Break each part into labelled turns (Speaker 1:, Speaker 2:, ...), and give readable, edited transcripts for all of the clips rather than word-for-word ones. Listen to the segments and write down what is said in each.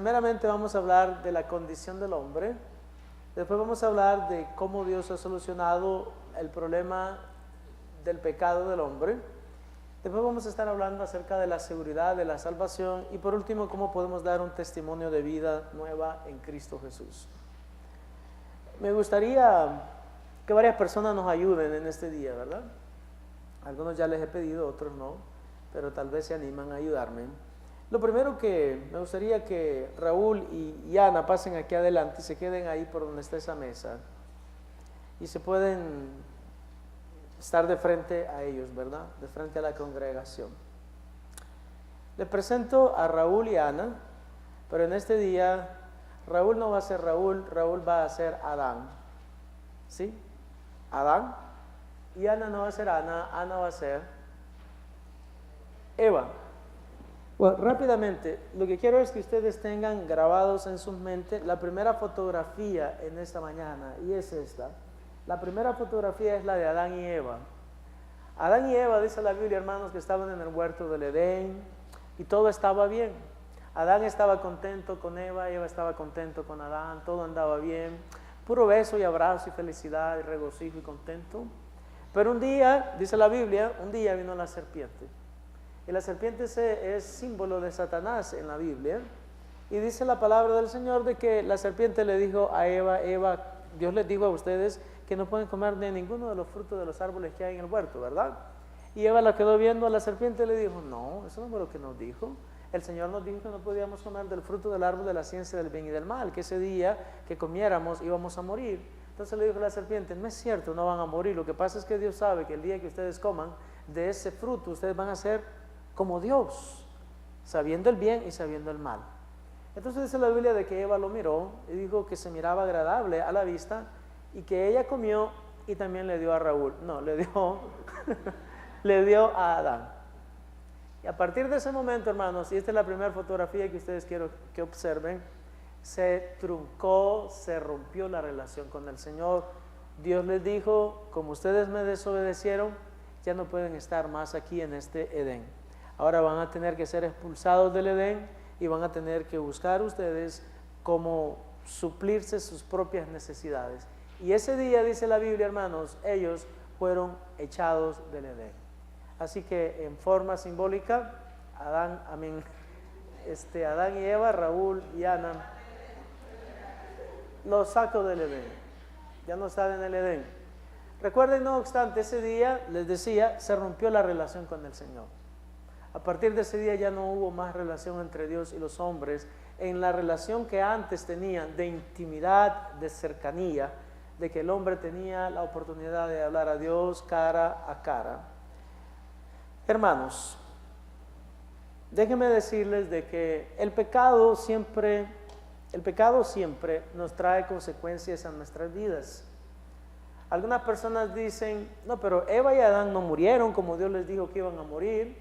Speaker 1: primeramente vamos a hablar de la condición del hombre. Después vamos a hablar de cómo Dios ha solucionado el problema del pecado del hombre. Después vamos a estar hablando acerca de la seguridad, de la salvación. Y por último, cómo podemos dar un testimonio de vida nueva en Cristo Jesús. Me gustaría que varias personas nos ayuden en este día, ¿verdad? Algunos ya les he pedido, otros no, pero tal vez se animan a ayudarme. Lo primero que me gustaría que Raúl y Ana pasen aquí adelante y se queden ahí por donde está esa mesa. Y se pueden estar de frente a ellos, ¿verdad? De frente a la congregación. Les presento a Raúl y Ana, pero en este día Raúl no va a ser Raúl, Raúl va a ser Adán. ¿Sí? Adán. Y Ana no va a ser Ana, Ana va a ser Eva. Bueno, rápidamente, lo que quiero es que ustedes tengan grabados en sus mentes la primera fotografía en esta mañana, y es esta. La primera fotografía es la de Adán y Eva. Adán y Eva, dice la Biblia, hermanos, que estaban en el huerto del Edén y todo estaba bien. Adán estaba contento con Eva, Eva estaba contento con Adán, todo andaba bien. Puro beso y abrazo y felicidad y regocijo y contento. Pero un día, dice la Biblia, un día vino la serpiente. Y la serpiente es símbolo de Satanás en la Biblia. Y dice la palabra del Señor de que la serpiente le dijo a Eva, Dios les dijo a ustedes que no pueden comer de ninguno de los frutos de los árboles que hay en el huerto, ¿verdad? Y Eva la quedó viendo a la serpiente y le dijo, no, eso no fue lo que nos dijo. El Señor nos dijo que no podíamos comer del fruto del árbol de la ciencia del bien y del mal, que ese día que comiéramos íbamos a morir. Entonces le dijo la serpiente, no es cierto, no van a morir. Lo que pasa es que Dios sabe que el día que ustedes coman de ese fruto, ustedes van a ser como Dios, sabiendo el bien y sabiendo el mal. Entonces dice la Biblia de que Eva lo miró y dijo que se miraba agradable a la vista y que ella comió y también le dio a Raúl. No, le dio a Adán. Y a partir de ese momento, hermanos, y esta es la primera fotografía que ustedes quiero que observen, se truncó, se rompió la relación con el Señor. Dios les dijo, como ustedes me desobedecieron, ya no pueden estar más aquí en este Edén. Ahora van a tener que ser expulsados del Edén y van a tener que buscar ustedes cómo suplirse sus propias necesidades. Y ese día, dice la Biblia, hermanos, ellos fueron echados del Edén. Así que en forma simbólica, Adán y Eva, Raúl y Ana, los saco del Edén. Ya no están en el Edén. Recuerden, no obstante, ese día, les decía, se rompió la relación con el Señor. A partir de ese día ya no hubo más relación entre Dios y los hombres, en la relación que antes tenían de intimidad, de cercanía, de que el hombre tenía la oportunidad de hablar a Dios cara a cara. Hermanos, déjenme decirles de que el pecado siempre nos trae consecuencias a nuestras vidas. Algunas personas dicen, no, pero Eva y Adán no murieron como Dios les dijo que iban a morir.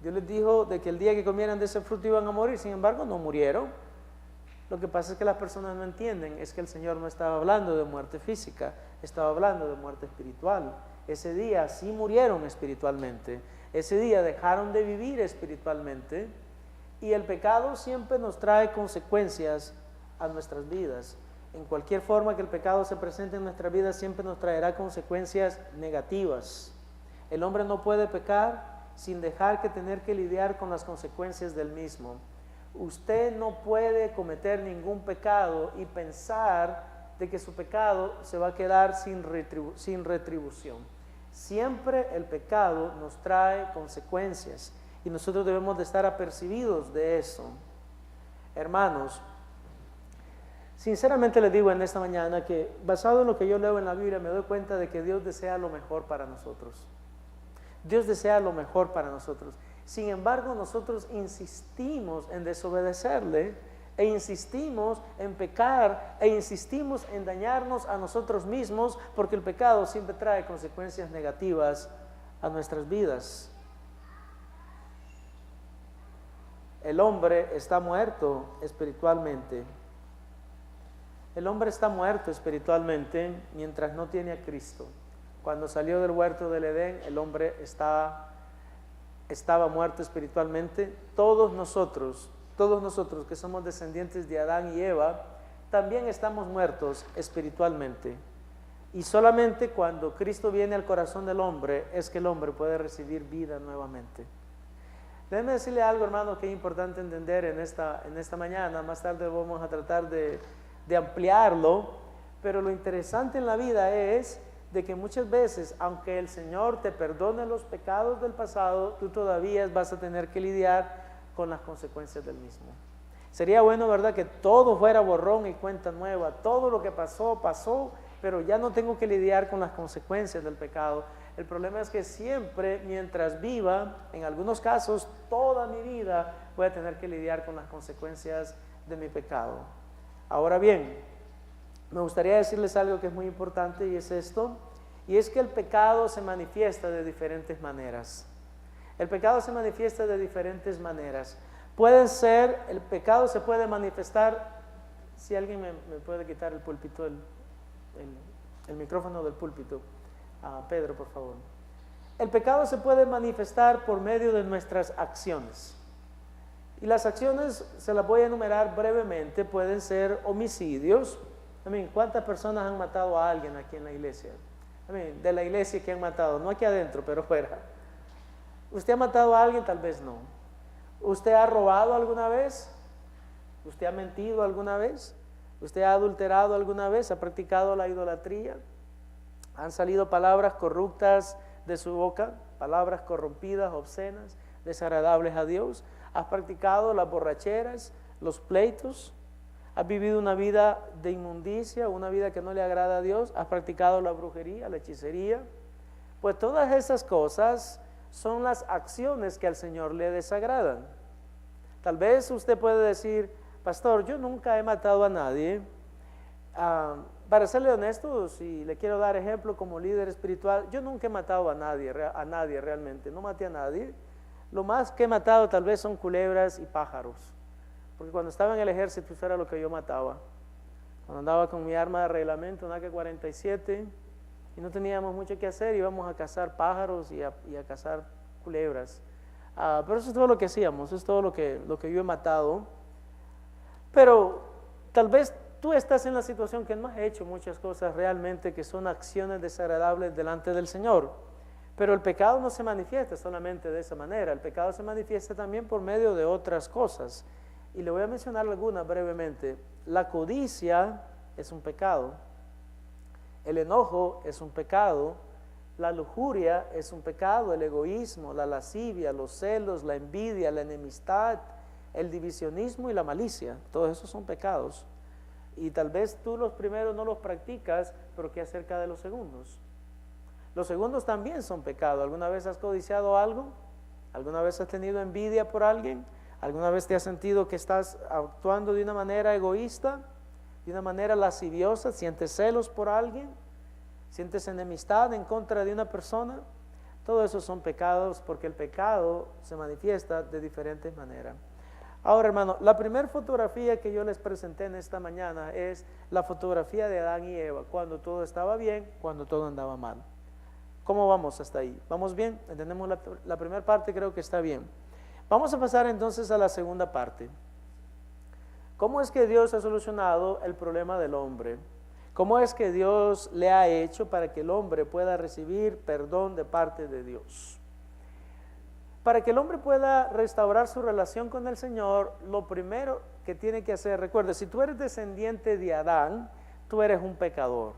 Speaker 1: Dios les dijo de que el día que comieran de ese fruto iban a morir, sin embargo no murieron. Lo que pasa es que las personas no entienden, es que el Señor no estaba hablando de muerte física, estaba hablando de muerte espiritual. Ese día sí murieron espiritualmente, ese día dejaron de vivir espiritualmente, y el pecado siempre nos trae consecuencias a nuestras vidas. En cualquier forma que el pecado se presente en nuestra vida, siempre nos traerá consecuencias negativas. El hombre no puede pecar sin dejar que tener que lidiar con las consecuencias del mismo. Usted no puede cometer ningún pecado y pensar de que su pecado se va a quedar sin retribución. Siempre el pecado nos trae consecuencias y nosotros debemos de estar apercibidos de eso. Hermanos, sinceramente les digo en esta mañana que basado en lo que yo leo en la Biblia me doy cuenta de que Dios desea lo mejor para nosotros. Dios desea lo mejor para nosotros. Sin embargo, nosotros insistimos en desobedecerle e insistimos en pecar e insistimos en dañarnos a nosotros mismos, porque el pecado siempre trae consecuencias negativas a nuestras vidas. El hombre está muerto espiritualmente. El hombre está muerto espiritualmente mientras no tiene a Cristo. Cuando salió del huerto del Edén, el hombre estaba muerto espiritualmente. Todos nosotros todos nosotros que somos descendientes de Adán y Eva, también estamos muertos espiritualmente. Y solamente cuando Cristo viene al corazón del hombre es que el hombre puede recibir vida nuevamente. Déjenme decirle algo, hermanos, que es importante entender en esta mañana. Más tarde vamos a tratar de ampliarlo, pero lo interesante en la vida es de que muchas veces, aunque el Señor te perdone los pecados del pasado, tú todavía vas a tener que lidiar con las consecuencias del mismo. Sería bueno, ¿verdad?, que todo fuera borrón y cuenta nueva. Todo lo que pasó, pasó, pero ya no tengo que lidiar con las consecuencias del pecado. El problema es que siempre, mientras viva, en algunos casos, toda mi vida, voy a tener que lidiar con las consecuencias de mi pecado. Ahora bien, me gustaría decirles algo que es muy importante, y es esto, y es que el pecado se manifiesta de diferentes maneras. El pecado se manifiesta de diferentes maneras. El pecado se puede manifestar, si alguien me puede quitar el púlpito, el micrófono del púlpito, Pedro, por favor. El pecado se puede manifestar por medio de nuestras acciones. Y las acciones, se las voy a enumerar brevemente, pueden ser homicidios. ¿Cuántas personas han matado a alguien aquí en la iglesia? De la iglesia que han matado, no aquí adentro, pero fuera. ¿Usted ha matado a alguien? Tal vez no. ¿Usted ha robado alguna vez? ¿Usted ha mentido alguna vez? ¿Usted ha adulterado alguna vez? ¿Ha practicado la idolatría? ¿Han salido palabras corruptas de su boca? Palabras corrompidas, obscenas, desagradables a Dios. ¿Has practicado las borracheras, los pleitos? ¿Has vivido una vida de inmundicia, una vida que no le agrada a Dios? ¿Has practicado la brujería, la hechicería? Pues todas esas cosas son las acciones que al Señor le desagradan. Tal vez usted puede decir: pastor, yo nunca he matado a nadie. Para serle honesto, si le quiero dar ejemplo como líder espiritual, yo nunca he matado a nadie realmente, no maté a nadie. Lo más que he matado tal vez son culebras y pájaros, porque cuando estaba en el ejército eso era lo que yo mataba. Cuando andaba con mi arma de reglamento, una AK-47, y no teníamos mucho que hacer, íbamos a cazar pájaros y a cazar culebras. Pero eso es todo lo que hacíamos, eso es todo lo que yo he matado. Pero tal vez tú estás en la situación que no has hecho muchas cosas realmente que son acciones desagradables delante del Señor. Pero el pecado no se manifiesta solamente de esa manera, el pecado se manifiesta también por medio de otras cosas. Y le voy a mencionar algunas brevemente. La codicia es un pecado. El enojo es un pecado. La lujuria es un pecado. El egoísmo, la lascivia, los celos, la envidia, la enemistad, el divisionismo y la malicia. Todos esos son pecados. Y tal vez tú los primeros no los practicas, pero ¿qué acerca de los segundos? Los segundos también son pecados. ¿Alguna vez has codiciado algo? ¿Alguna vez has tenido envidia por alguien? ¿Alguna vez te has sentido que estás actuando de una manera egoísta, de una manera lasciviosa? ¿Sientes celos por alguien? ¿Sientes enemistad en contra de una persona? Todo eso son pecados, porque el pecado se manifiesta de diferentes maneras. Ahora, hermano, la primera fotografía que yo les presenté en esta mañana es la fotografía de Adán y Eva, cuando todo estaba bien, cuando todo andaba mal. ¿Cómo vamos hasta ahí? ¿Vamos bien? ¿Entendemos la primera parte? Creo que está bien. Vamos a pasar entonces a la segunda parte. ¿Cómo es que Dios ha solucionado el problema del hombre? ¿Cómo es que Dios le ha hecho para que el hombre pueda recibir perdón de parte de Dios? Para que el hombre pueda restaurar su relación con el Señor, lo primero que tiene que hacer, recuerda, si tú eres descendiente de Adán, tú eres un pecador.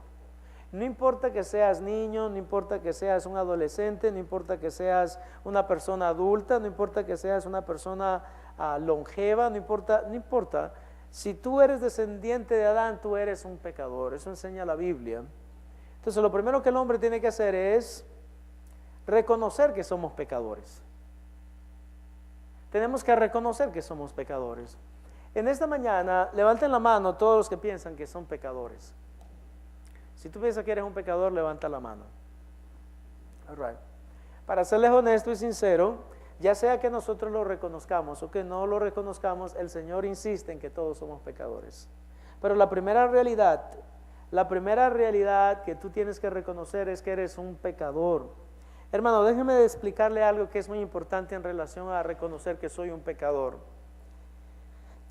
Speaker 1: No importa que seas niño, no importa que seas un adolescente, no importa que seas una persona adulta, no importa que seas una persona longeva, no importa. Si tú eres descendiente de Adán, tú eres un pecador. Eso enseña la Biblia. Entonces, lo primero que el hombre tiene que hacer es reconocer que somos pecadores. Tenemos que reconocer que somos pecadores. En esta mañana, levanten la mano todos los que piensan que son pecadores. Si tú piensas que eres un pecador, levanta la mano. All right. Para serles honesto y sincero, ya sea que nosotros lo reconozcamos o que no lo reconozcamos, el Señor insiste en que todos somos pecadores. Pero la primera realidad que tú tienes que reconocer es que eres un pecador. Hermano, déjeme explicarle algo que es muy importante en relación a reconocer que soy un pecador.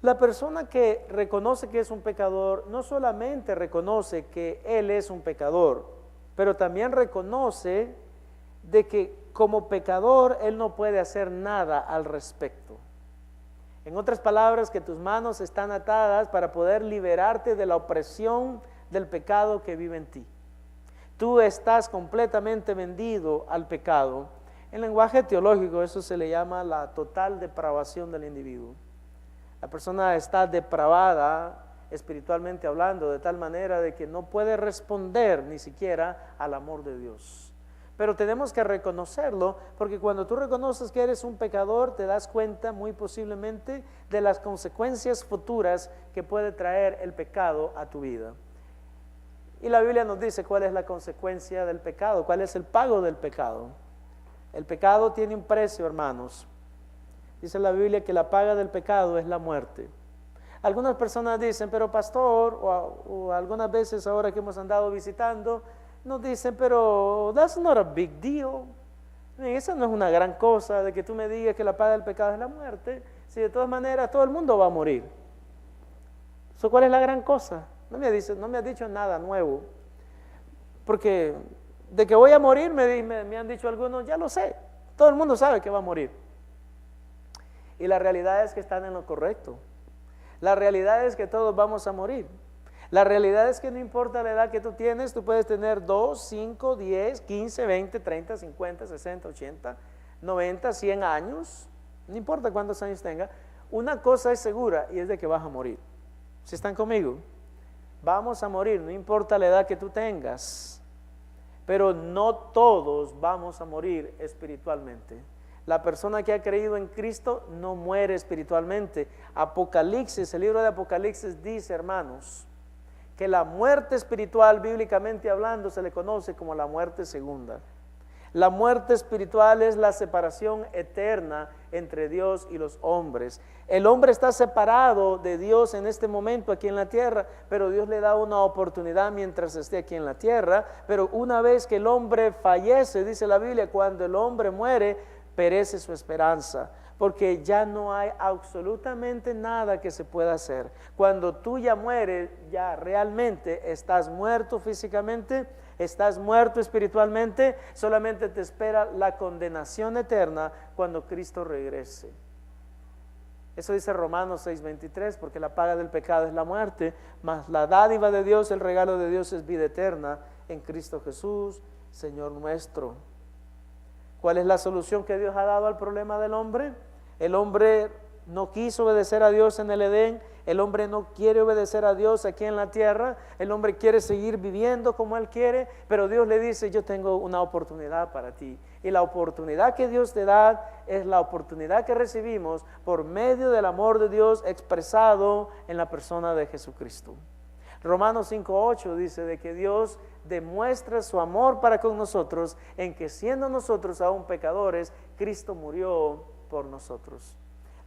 Speaker 1: La persona que reconoce que es un pecador, no solamente reconoce que él es un pecador, pero también reconoce de que como pecador él no puede hacer nada al respecto. En otras palabras, que tus manos están atadas para poder liberarte de la opresión del pecado que vive en ti. Tú estás completamente vendido al pecado. En lenguaje teológico eso se le llama la total depravación del individuo. La persona está depravada espiritualmente hablando, de tal manera de que no puede responder ni siquiera al amor de Dios. Pero tenemos que reconocerlo, porque cuando tú reconoces que eres un pecador, te das cuenta muy posiblemente de las consecuencias futuras que puede traer el pecado a tu vida. Y la Biblia nos dice cuál es la consecuencia del pecado, cuál es el pago del pecado. El pecado tiene un precio, hermanos. Dice la Biblia que la paga del pecado es la muerte. Algunas personas dicen, pero pastor, o algunas veces ahora que hemos andado visitando, nos dicen, pero that's not a big deal. Esa no es una gran cosa de que tú me digas que la paga del pecado es la muerte. Si de todas maneras todo el mundo va a morir. ¿Cuál es la gran cosa? No me has dicho nada nuevo. Porque de que voy a morir, me han dicho algunos, ya lo sé. Todo el mundo sabe que va a morir. Y la realidad es que están en lo correcto. La realidad es que todos vamos a morir. La realidad es que no importa la edad que tú tienes, tú puedes tener 2, 5, 10, 15, 20, 30, 50, 60, 80, 90, 100 años. No importa cuántos años tenga. Una cosa es segura y es de que vas a morir. ¿Sí están conmigo? Vamos a morir, no importa la edad que tú tengas. Pero no todos vamos a morir espiritualmente. La persona que ha creído en Cristo no muere espiritualmente. Apocalipsis, el libro de Apocalipsis dice, hermanos, que la muerte espiritual, bíblicamente hablando, se le conoce como la muerte segunda. La muerte espiritual es la separación eterna entre Dios y los hombres. El hombre está separado de Dios en este momento aquí en la tierra, pero Dios le da una oportunidad mientras esté aquí en la tierra. Pero una vez que el hombre fallece, dice la Biblia, cuando el hombre muere, perece su esperanza, porque ya no hay absolutamente nada que se pueda hacer. Cuando tú ya mueres, ya realmente estás muerto físicamente, estás muerto espiritualmente, solamente te espera la condenación eterna cuando Cristo regrese. Eso dice Romanos 6:23, porque la paga del pecado es la muerte, mas la dádiva de Dios, el regalo de Dios es vida eterna en Cristo Jesús, Señor nuestro. ¿Cuál es la solución que Dios ha dado al problema del hombre? El hombre no quiso obedecer a Dios en el Edén, el hombre no quiere obedecer a Dios aquí en la tierra, el hombre quiere seguir viviendo como él quiere, pero Dios le dice, yo tengo una oportunidad para ti. Y la oportunidad que Dios te da es la oportunidad que recibimos por medio del amor de Dios expresado en la persona de Jesucristo. Romanos 5:8 dice de que Dios demuestra su amor para con nosotros en que siendo nosotros aún pecadores, Cristo murió por nosotros.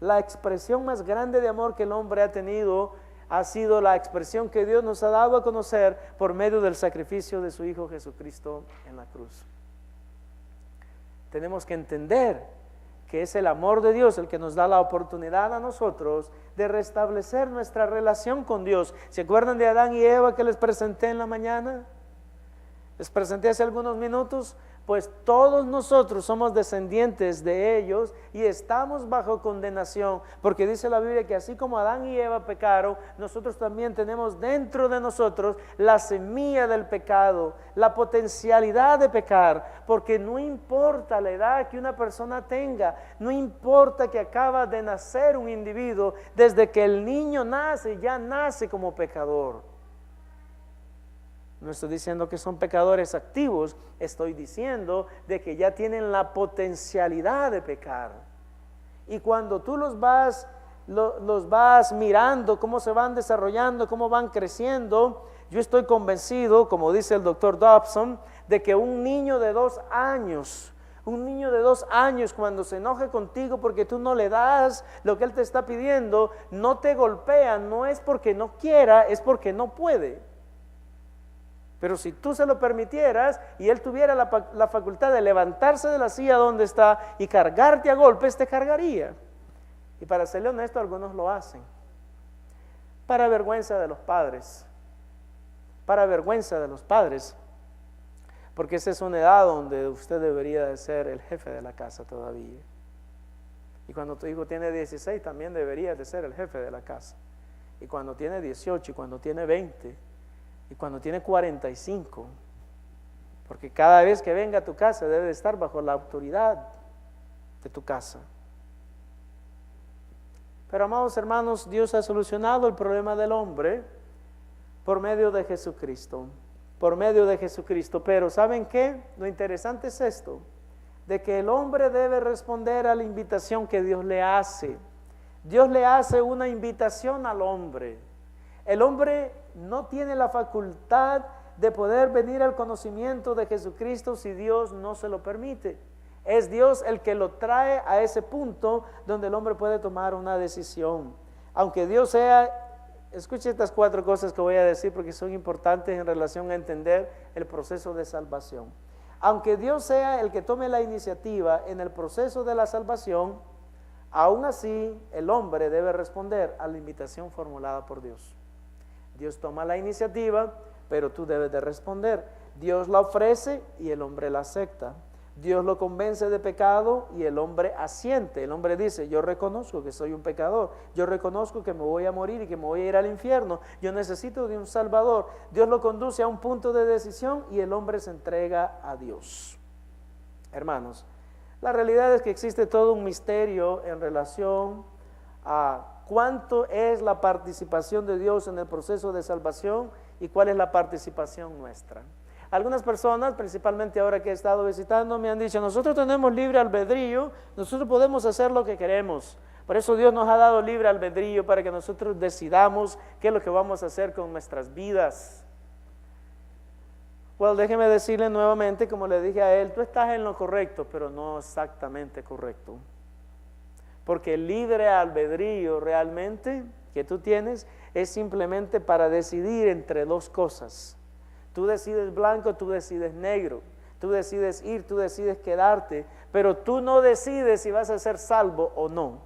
Speaker 1: La expresión más grande de amor que el hombre ha tenido ha sido la expresión que Dios nos ha dado a conocer por medio del sacrificio de su Hijo Jesucristo en la cruz. Tenemos que entender que es el amor de Dios el que nos da la oportunidad a nosotros de restablecer nuestra relación con Dios. ¿Se acuerdan de Adán y Eva que les presenté en la mañana? Les presenté hace algunos minutos. Pues todos nosotros somos descendientes de ellos y estamos bajo condenación, porque dice la Biblia que así como Adán y Eva pecaron, nosotros también tenemos dentro de nosotros la semilla del pecado, la potencialidad de pecar, porque no importa la edad que una persona tenga, no importa que acaba de nacer un individuo, desde que el niño nace, ya nace como pecador. No estoy diciendo que son pecadores activos, estoy diciendo de que ya tienen la potencialidad de pecar. Y cuando tú los vas mirando, cómo se van desarrollando, cómo van creciendo, yo estoy convencido, como dice el doctor Dobson, de que un niño de 2 años, cuando se enoja contigo porque tú no le das lo que él te está pidiendo, no te golpea, no es porque no quiera, es porque no puede. Pero si tú se lo permitieras y él tuviera la facultad de levantarse de la silla donde está y cargarte a golpes, te cargaría. Y para serle honesto, algunos lo hacen. para vergüenza de los padres, para vergüenza de los padres, porque esa es una edad donde usted debería de ser el jefe de la casa todavía. Y cuando tu hijo tiene 16 también debería de ser el jefe de la casa. Y cuando tiene 18, y cuando tiene 20, y cuando tiene 45, porque cada vez que venga a tu casa debe de estar bajo la autoridad de tu casa. Pero amados hermanos, Dios ha solucionado el problema del hombre por medio de Jesucristo, por medio de Jesucristo. Pero ¿saben qué? Lo interesante es esto, de que el hombre debe responder a la invitación que Dios le hace. Dios le hace una invitación al hombre. El hombre no tiene la facultad de poder venir al conocimiento de Jesucristo si Dios no se lo permite. Es Dios el que lo trae a ese punto donde el hombre puede tomar una decisión. Aunque Dios sea, escuche estas 4 cosas que voy a decir porque son importantes en relación a entender el proceso de salvación. Aunque Dios sea el que tome la iniciativa en el proceso de la salvación, aún así el hombre debe responder a la invitación formulada por Dios. Dios toma la iniciativa, pero tú debes de responder. Dios la ofrece y el hombre la acepta. Dios lo convence de pecado y el hombre asiente. El hombre dice, yo reconozco que soy un pecador, yo reconozco que me voy a morir y que me voy a ir al infierno, yo necesito de un Salvador. Dios lo conduce a un punto de decisión y el hombre se entrega a Dios. Hermanos, la realidad es que existe todo un misterio en relación a cuánto es la participación de Dios en el proceso de salvación y cuál es la participación nuestra. Algunas personas, principalmente ahora que he estado visitando, me han dicho, nosotros tenemos libre albedrío, nosotros podemos hacer lo que queremos. Por eso Dios nos ha dado libre albedrío para que nosotros decidamos qué es lo que vamos a hacer con nuestras vidas. Bueno, déjeme decirle nuevamente, como le dije a él, tú estás en lo correcto, pero no exactamente correcto. Porque el libre albedrío realmente que tú tienes es simplemente para decidir entre 2 cosas. Tú decides blanco, tú decides negro, tú decides ir, tú decides quedarte, pero tú no decides si vas a ser salvo o no.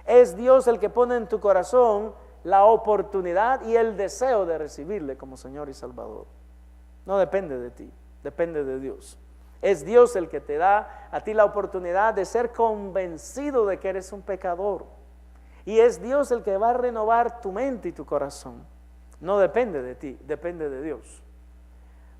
Speaker 1: Es Dios el que pone en tu corazón la oportunidad y el deseo de recibirle como Señor y Salvador. No depende de ti, depende de Dios. Es Dios el que te da a ti la oportunidad de ser convencido de que eres un pecador. Y es Dios el que va a renovar tu mente y tu corazón. No depende de ti, depende de Dios.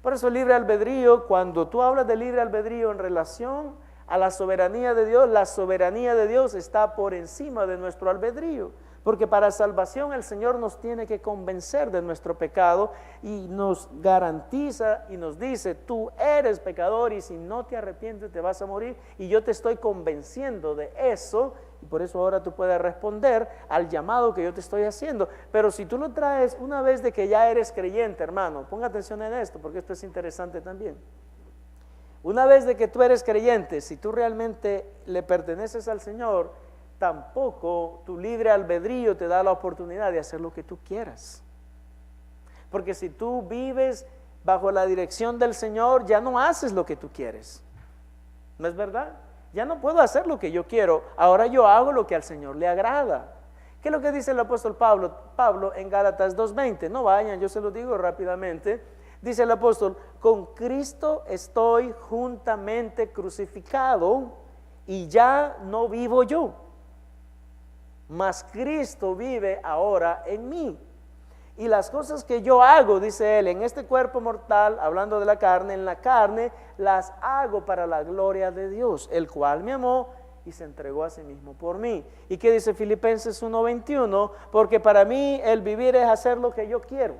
Speaker 1: Por eso el libre albedrío, cuando tú hablas de libre albedrío en relación a la soberanía de Dios, la soberanía de Dios está por encima de nuestro albedrío. Porque para salvación el Señor nos tiene que convencer de nuestro pecado y nos garantiza y nos dice, tú eres pecador y si no te arrepientes te vas a morir y yo te estoy convenciendo de eso y por eso ahora tú puedes responder al llamado que yo te estoy haciendo. Pero si tú lo traes una vez de que ya eres creyente, hermano, ponga atención en esto porque esto es interesante también. Una vez de que tú eres creyente, si tú realmente le perteneces al Señor, tampoco tu libre albedrío te da la oportunidad de hacer lo que tú quieras. Porque si tú vives bajo la dirección del Señor, ya no haces lo que tú quieres. ¿No es verdad? Ya no puedo hacer lo que yo quiero, ahora yo hago lo que al Señor le agrada. ¿Qué es lo que dice el apóstol Pablo en Gálatas 2:20? No vayan, yo se lo digo rápidamente. Dice el apóstol, con Cristo estoy juntamente crucificado y ya no vivo yo, mas Cristo vive ahora en mí. Y las cosas que yo hago, dice él, en este cuerpo mortal, hablando de la carne, en la carne, las hago para la gloria de Dios, el cual me amó y se entregó a sí mismo por mí. ¿Y qué dice Filipenses 1:21? Porque para mí el vivir es hacer lo que yo quiero.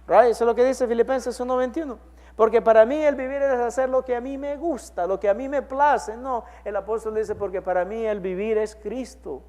Speaker 1: Right? Eso es lo que dice Filipenses 1:21. Porque para mí el vivir es hacer lo que a mí me gusta, lo que a mí me place. No, el apóstol dice, porque para mí el vivir es Cristo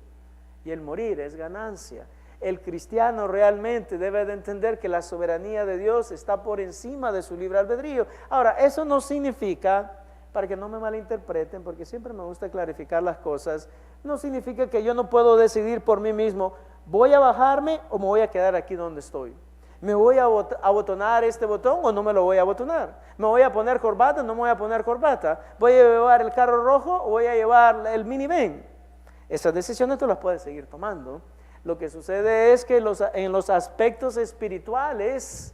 Speaker 1: y el morir es ganancia. El cristiano realmente debe de entender que la soberanía de Dios está por encima de su libre albedrío. Ahora, eso no significa, para que no me malinterpreten, porque siempre me gusta clarificar las cosas, no significa que yo no puedo decidir por mí mismo, ¿voy a bajarme o me voy a quedar aquí donde estoy? ¿Me voy a abotonar este botón o no me lo voy a abotonar? ¿Me voy a poner corbata o no me voy a poner corbata? ¿Voy a llevar el carro rojo o voy a llevar el minivan? Esas decisiones tú las puedes seguir tomando. Lo que sucede es que en los aspectos espirituales,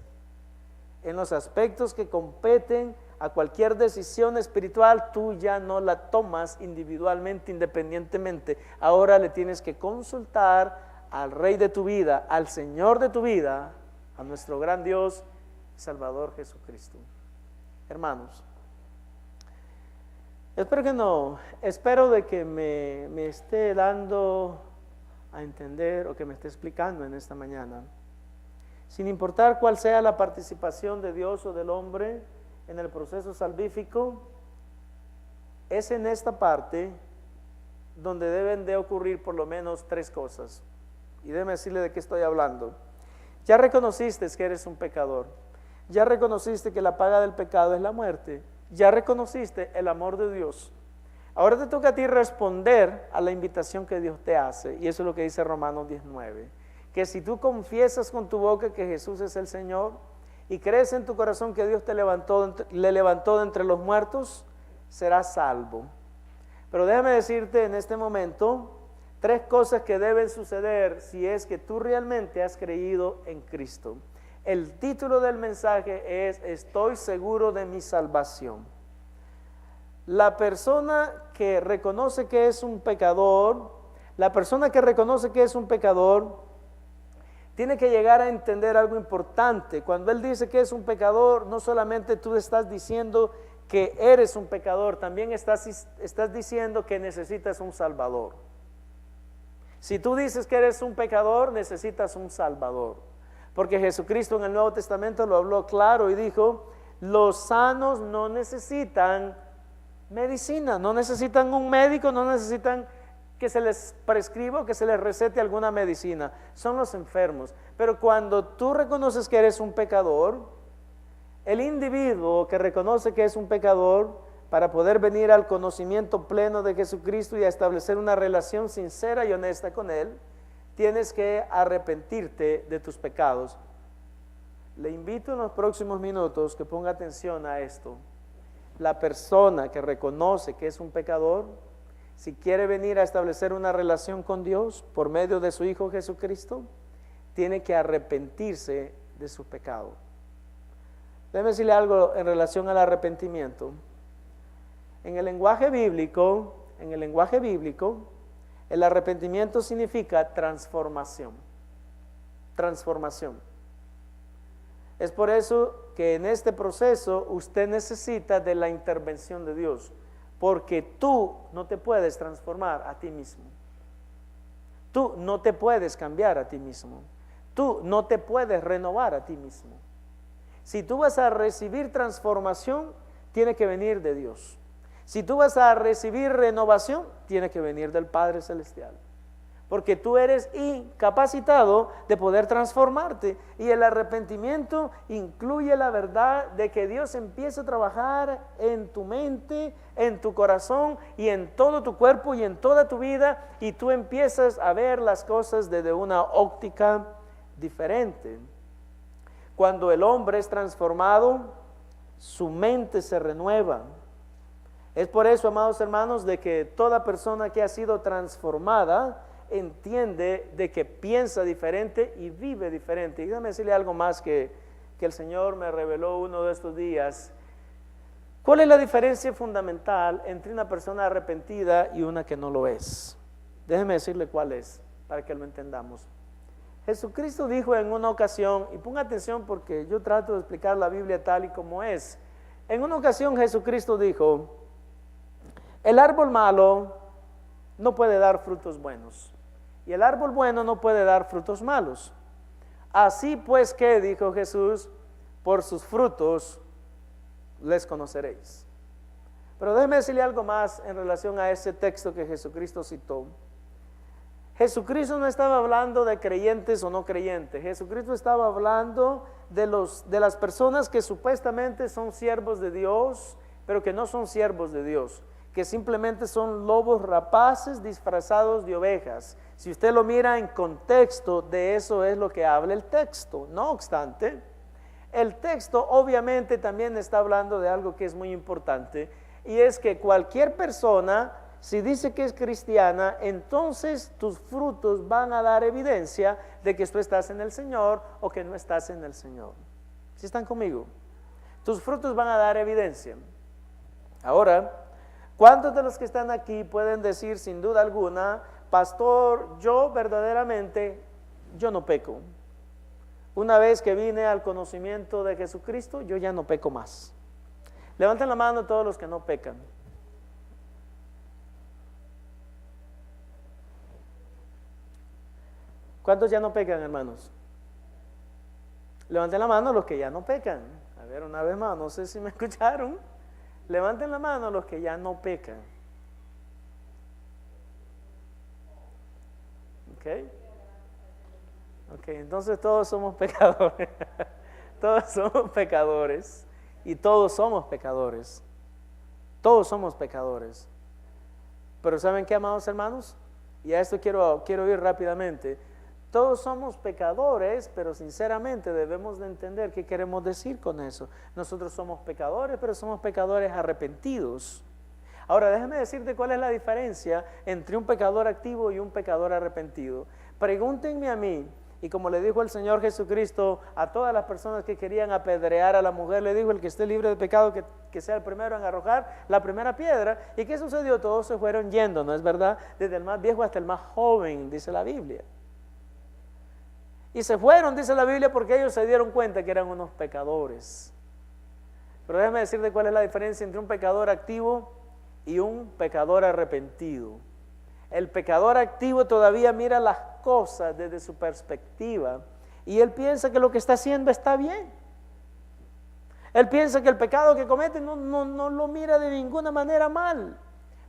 Speaker 1: en los aspectos que competen a cualquier decisión espiritual, tú ya no la tomas individualmente, independientemente. Ahora le tienes que consultar al Rey de tu vida, al Señor de tu vida, a nuestro gran Dios y Salvador Jesucristo. Hermanos, espero de que me esté dando a entender o que me esté explicando en esta mañana. Sin importar cuál sea la participación de Dios o del hombre en el proceso salvífico, es en esta parte donde deben de ocurrir por lo menos 3 cosas. Y déjeme decirle de qué estoy hablando. Ya reconociste que eres un pecador. Ya reconociste que la paga del pecado es la muerte. Ya reconociste el amor de Dios. Ahora te toca a ti responder a la invitación que Dios te hace, y eso es lo que dice Romanos 19, que si tú confiesas con tu boca que Jesús es el Señor y crees en tu corazón que Dios le levantó de entre los muertos, serás salvo. Pero déjame decirte en este momento 3 cosas que deben suceder si es que tú realmente has creído en Cristo. El título del mensaje es: estoy seguro de mi salvación. La persona que reconoce que es un pecador, tiene que llegar a entender algo importante. Cuando él dice que es un pecador, no solamente tú estás diciendo que eres un pecador, también estás diciendo que necesitas un Salvador. Si tú dices que eres un pecador, necesitas un Salvador. Porque Jesucristo en el Nuevo Testamento lo habló claro y dijo: los sanos no necesitan medicina, no necesitan un médico, no necesitan que se les prescriba o que se les recete alguna medicina, son los enfermos. Pero cuando tú reconoces que eres un pecador, el individuo que reconoce que es un pecador, para poder venir al conocimiento pleno de Jesucristo y a establecer una relación sincera y honesta con Él, tienes que arrepentirte de tus pecados. Le invito en los próximos minutos que ponga atención a esto. La persona que reconoce que es un pecador, si quiere venir a establecer una relación con Dios por medio de su Hijo Jesucristo, tiene que arrepentirse de su pecado. Déjeme decirle algo en relación al arrepentimiento. En el lenguaje bíblico, el arrepentimiento significa transformación. Transformación. Es por eso que en este proceso usted necesita de la intervención de Dios, porque tú no te puedes transformar a ti mismo. Tú no te puedes cambiar a ti mismo. Tú no te puedes renovar a ti mismo. Si tú vas a recibir transformación, tiene que venir de Dios. Si tú vas a recibir renovación, tiene que venir del Padre Celestial. Porque tú eres incapacitado de poder transformarte. Y el arrepentimiento incluye la verdad de que Dios empieza a trabajar en tu mente, en tu corazón y en todo tu cuerpo y en toda tu vida. Y tú empiezas a ver las cosas desde una óptica diferente. Cuando el hombre es transformado, su mente se renueva. Es por eso, amados hermanos, de que toda persona que ha sido transformada entiende de que piensa diferente y vive diferente. Y déjame decirle algo más que el Señor me reveló uno de estos días. ¿Cuál es la diferencia fundamental entre una persona arrepentida y una que no lo es? Déjeme decirle cuál es, para que lo entendamos. Jesucristo dijo en una ocasión, y ponga atención porque yo trato de explicar la Biblia tal y como es. En una ocasión Jesucristo dijo: el árbol malo no puede dar frutos buenos, y el árbol bueno no puede dar frutos malos. Así pues que, dijo Jesús, por sus frutos les conoceréis. Pero déjeme decirle algo más en relación a ese texto que Jesucristo citó. Jesucristo no estaba hablando de creyentes o no creyentes. Jesucristo estaba hablando de las personas que supuestamente son siervos de Dios, pero que no son siervos de Dios, que simplemente son lobos rapaces disfrazados de ovejas. Si usted lo mira en contexto, de eso es lo que habla el texto. No obstante, el texto obviamente también está hablando de algo que es muy importante, y es que cualquier persona si dice que es cristiana, entonces tus frutos van a dar evidencia de que tú estás en el Señor o que no estás en el Señor. ¿Sí están conmigo? Tus frutos van a dar evidencia. Ahora, ¿cuántos de los que están aquí pueden decir sin duda alguna, pastor, yo verdaderamente, yo no peco? Una vez que vine al conocimiento de Jesucristo, yo ya no peco más. Levanten la mano todos los que no pecan. ¿Cuántos ya no pecan, hermanos? Levanten la mano los que ya no pecan. A ver, una vez más, no sé si me escucharon. Levanten la mano los que ya no pecan. Ok, entonces todos somos pecadores. Todos somos pecadores. Y todos somos pecadores. Todos somos pecadores. Pero ¿saben qué, amados hermanos? Y a esto quiero ir rápidamente. Todos somos pecadores, pero sinceramente debemos de entender qué queremos decir con eso. Nosotros somos pecadores, pero somos pecadores arrepentidos. Ahora, déjame decirte cuál es la diferencia entre un pecador activo y un pecador arrepentido. Pregúntenme a mí, y como le dijo el Señor Jesucristo a todas las personas que querían apedrear a la mujer, le dijo: el que esté libre de pecado, que sea el primero en arrojar la primera piedra. ¿Y qué sucedió? Todos se fueron yendo, ¿no es verdad? Desde el más viejo hasta el más joven, dice la Biblia. Y se fueron, dice la Biblia, porque ellos se dieron cuenta que eran unos pecadores. Pero déjame decirte cuál es la diferencia entre un pecador activo y un pecador arrepentido. El pecador activo todavía mira las cosas desde su perspectiva y él piensa que lo que está haciendo está bien. Él piensa que el pecado que comete no lo mira de ninguna manera mal.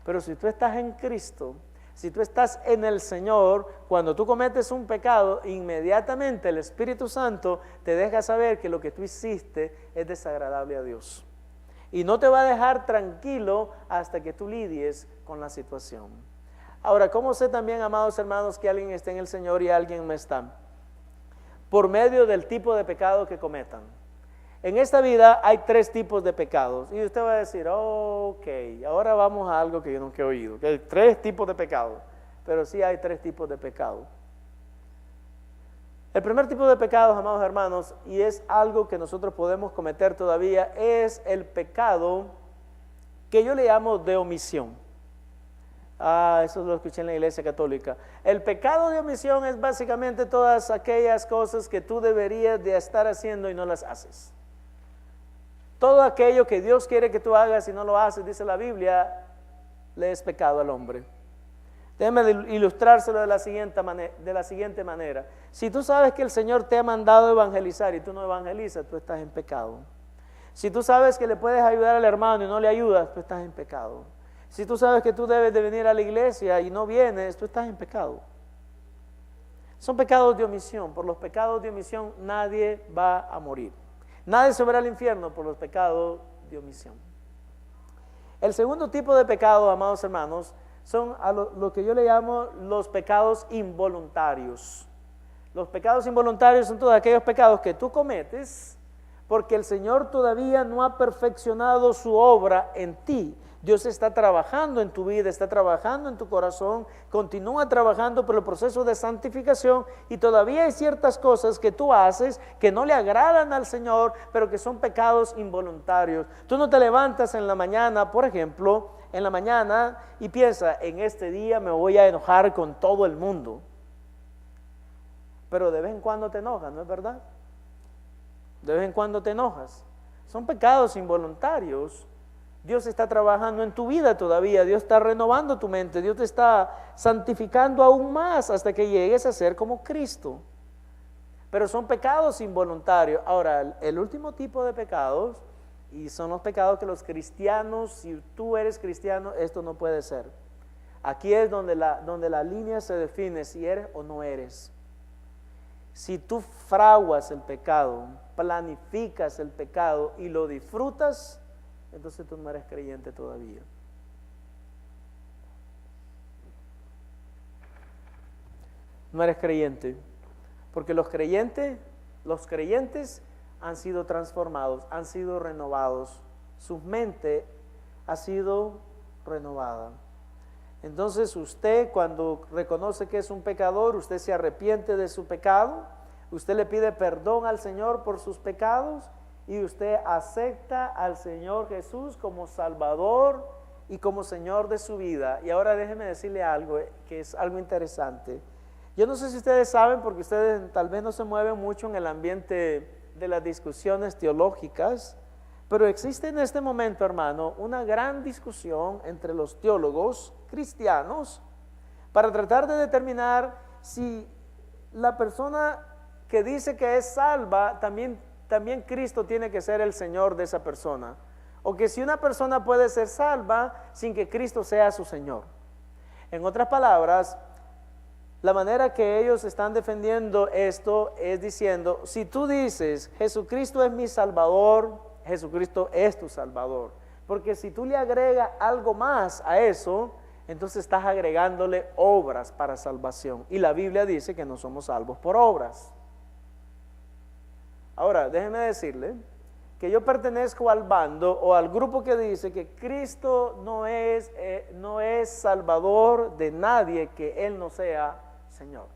Speaker 1: Pero si tú estás en Cristo, si tú estás en el Señor, cuando tú cometes un pecado, inmediatamente el Espíritu Santo te deja saber que lo que tú hiciste es desagradable a Dios. Y no te va a dejar tranquilo hasta que tú lidies con la situación. Ahora, ¿cómo sé también, amados hermanos, que alguien está en el Señor y alguien no está? Por medio del tipo de pecado que cometan. En esta vida hay 3 tipos de pecados. Y usted va a decir: ok, ahora vamos a algo que yo nunca he oído. Que hay 3 tipos de pecado. Pero sí hay 3 tipos de pecado. El primer tipo de pecados, amados hermanos, y es algo que nosotros podemos cometer todavía, es el pecado que yo le llamo de omisión. Eso lo escuché en la Iglesia Católica. El pecado de omisión es básicamente todas aquellas cosas que tú deberías de estar haciendo y no las haces. Todo aquello que Dios quiere que tú hagas y no lo haces, dice la Biblia, le es pecado al hombre. Déjame ilustrárselo de la siguiente manera. Si tú sabes que el Señor te ha mandado evangelizar y tú no evangelizas, tú estás en pecado. Si tú sabes que le puedes ayudar al hermano y no le ayudas, tú estás en pecado. Si tú sabes que tú debes de venir a la iglesia y no vienes, tú estás en pecado. Son pecados de omisión. Por los pecados de omisión nadie va a morir. Nadie se verá al infierno por los pecados de omisión. El segundo tipo de pecado, amados hermanos, son lo que yo le llamo los pecados involuntarios. Los pecados involuntarios son todos aquellos pecados que tú cometes porque el Señor todavía no ha perfeccionado su obra en ti. Dios está trabajando en tu vida, está trabajando en tu corazón, continúa trabajando por el proceso de santificación y todavía hay ciertas cosas que tú haces que no le agradan al Señor, pero que son pecados involuntarios. Tú no te levantas en la mañana, por ejemplo, en la mañana y piensas: en este día me voy a enojar con todo el mundo. Pero de vez en cuando te enojas, ¿no es verdad? De vez en cuando te enojas. Son pecados involuntarios. Dios está trabajando en tu vida todavía, Dios está renovando tu mente, Dios te está santificando aún más hasta que llegues a ser como Cristo. Pero son pecados involuntarios. Ahora, el último tipo de pecados, y son los pecados que los cristianos, si tú eres cristiano, esto no puede ser. Aquí es donde la línea se define si eres o no eres. Si tú fraguas el pecado, planificas el pecado y lo disfrutas, entonces tú no eres creyente todavía. No eres creyente, porque los creyentes han sido transformados, han sido renovados, su mente ha sido renovada. Entonces usted, cuando reconoce que es un pecador, usted se arrepiente de su pecado, usted le pide perdón al Señor por sus pecados y usted acepta al Señor Jesús como Salvador y como Señor de su vida. Y ahora déjeme decirle algo que es algo interesante. Yo no sé si ustedes saben, porque ustedes tal vez no se mueven mucho en el ambiente de las discusiones teológicas, pero existe en este momento, hermano, una gran discusión entre los teólogos cristianos para tratar de determinar si la persona que dice que es salva, también Cristo tiene que ser el Señor de esa persona, o que si una persona puede ser salva sin que Cristo sea su Señor. En otras palabras, la manera que ellos están defendiendo esto es diciendo, si tú dices, Jesucristo es mi Salvador, Jesucristo es tu Salvador, porque si tú le agregas algo más a eso, entonces estás agregándole obras para salvación, y la Biblia dice que no somos salvos por obras. Ahora, déjeme decirle que yo pertenezco al bando o al grupo que dice que Cristo no es Salvador de nadie que Él no sea Señor.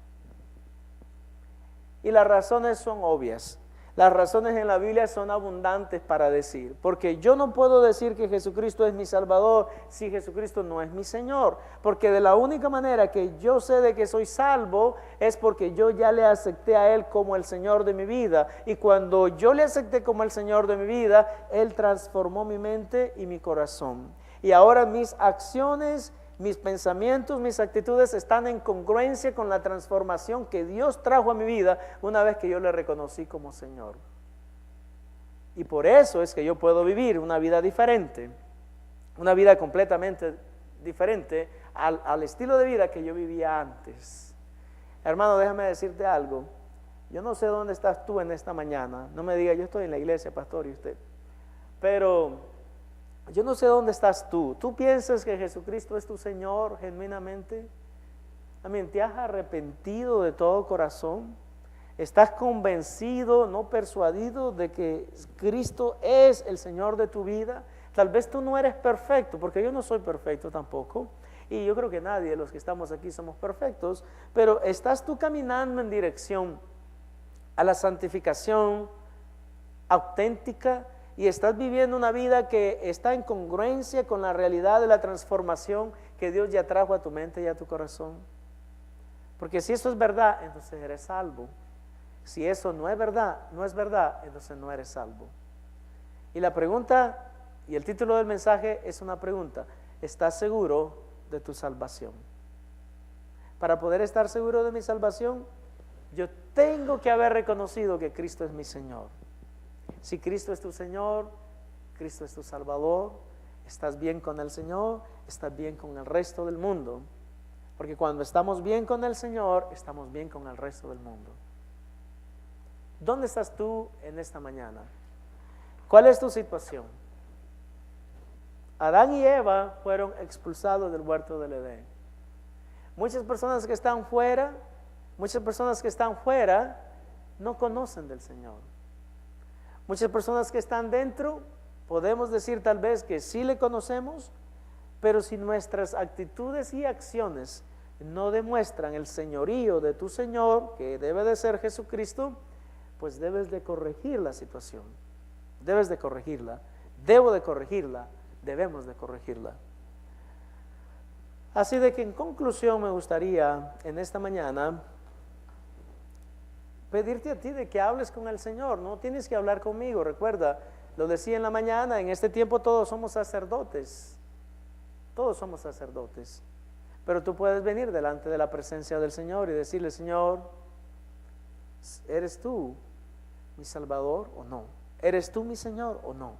Speaker 1: Y las razones son obvias. Las razones en la Biblia son abundantes para decir, porque yo no puedo decir que Jesucristo es mi Salvador si Jesucristo no es mi Señor, porque de la única manera que yo sé de que soy salvo es porque yo ya le acepté a Él como el Señor de mi vida, y cuando yo le acepté como el Señor de mi vida, Él transformó mi mente y mi corazón, y ahora mis acciones, mis pensamientos, mis actitudes están en congruencia con la transformación que Dios trajo a mi vida una vez que yo le reconocí como Señor. Y por eso es que yo puedo vivir una vida diferente, una vida completamente diferente al estilo de vida que yo vivía antes. Hermano, déjame decirte algo. Yo no sé dónde estás tú en esta mañana. No me digas, yo estoy en la iglesia, pastor, y usted. Pero yo no sé dónde estás tú. ¿Tú piensas que Jesucristo es tu Señor genuinamente? ¿Te has arrepentido de todo corazón? ¿Estás convencido, no persuadido de que Cristo es el Señor de tu vida? Tal vez tú no eres perfecto, porque yo no soy perfecto tampoco, y yo creo que nadie de los que estamos aquí somos perfectos, pero ¿estás tú caminando en dirección a la santificación auténtica? Y estás viviendo una vida que está en congruencia con la realidad de la transformación que Dios ya trajo a tu mente y a tu corazón. Porque si eso es verdad, entonces eres salvo. Si eso no es verdad, entonces no eres salvo. Y la pregunta, y el título del mensaje es una pregunta: ¿estás seguro de tu salvación? Para poder estar seguro de mi salvación, yo tengo que haber reconocido que Cristo es mi Señor. Si Cristo es tu Señor, Cristo es tu Salvador, estás bien con el Señor, estás bien con el resto del mundo. Porque cuando estamos bien con el Señor, estamos bien con el resto del mundo. ¿Dónde estás tú en esta mañana? ¿Cuál es tu situación? Adán y Eva fueron expulsados del huerto del Edén. Muchas personas que están fuera no conocen del Señor. Muchas personas que están dentro, podemos decir tal vez que sí le conocemos, pero si nuestras actitudes y acciones no demuestran el señorío de tu Señor, que debe de ser Jesucristo, pues debes de corregir la situación. Debes de corregirla, debo de corregirla, debemos de corregirla. Así de que en conclusión me gustaría en esta mañana pedirte a ti de que hables con el Señor. No tienes que hablar conmigo, recuerda, lo decía en la mañana, en este tiempo todos somos sacerdotes, pero tú puedes venir delante de la presencia del Señor y decirle: Señor, ¿eres tú mi Salvador o no? ¿Eres tú mi Señor o no?